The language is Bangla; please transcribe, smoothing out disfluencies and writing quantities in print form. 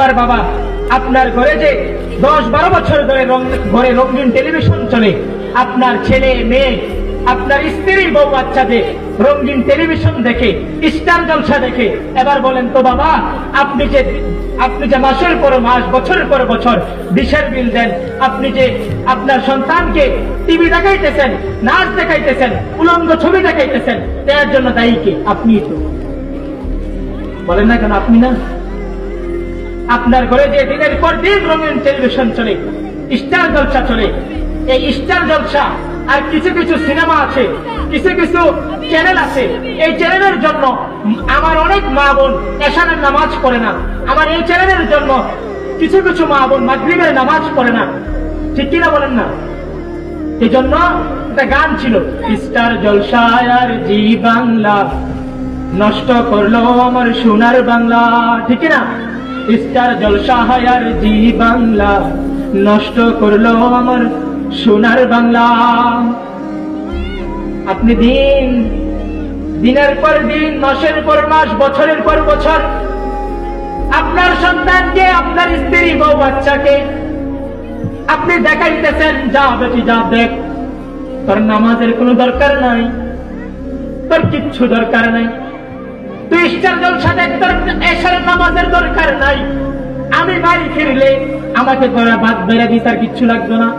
এবার বাবা, আপনার ঘরে যে 10-12 বছর ধরে ঘরে রঙিন টেলিভিশন চলে, আপনার ছেলে মেয়ে, আপনার স্ত্রী বউ বাচ্চাদের রঙিন টেলিভিশন দেখে, স্টার জলসা দেখে, এবার বলেন তো বাবা, আপনি যে মাসের পর মাস, বছরের পর বছর ডিশের বিল দেন, আপনি যে আপনার সন্তানকে টিভি দেখাইতেছেন, নাচ দেখাইতেছেন, উলঙ্গ ছবি দেখাইতেছেন, এর জন্য দায়ী কে? আপনি তো বলেন না কেন? আপনি না? আপনার ঘরে যে দিনের পর দিন রঙিন টেলিভিশন চলে, স্টার জলসা চলে, এই স্টার জলসা আর কিছু কিছু সিনেমা আছে, কিছু কিছু চ্যানেল আছে, এই চ্যানেলের জন্য আমার অনেক মা বোন এশারের নামাজ পড়ে না। আমার এই চ্যানেলের জন্য কিছু কিছু মা বোন মাগরিবের নামাজ পড়ে না। ঠিক কিনা বলেন না? এই জন্য একটা গান ছিল, স্টার জলসা আর জি বাংলা নষ্ট করলো আমার সোনার বাংলা। ঠিক না? স্টার জলসা আর জি বাংলা নষ্ট করলো আমার সোনার বাংলা। আপনি দিনের পর দিন, মাসের পর মাস, বছরের পর বছর আপনার সন্তানকে, আপনার স্ত্রী বউ বাচ্চাকে আপনি দেখাইতেছেন, যা বেটি যা দেখ, তোর নামাজের কোনো দরকার নাই, তোর কিচ্ছু দরকার নাই, তুই স্টার জলসা দেখ, তোর এশার নামাজের দরকার নাই, আমি বাড়ি ফিরলে আমাকে তোরা ভাত বেড়ে দিই, তার কিচ্ছু লাগবে না।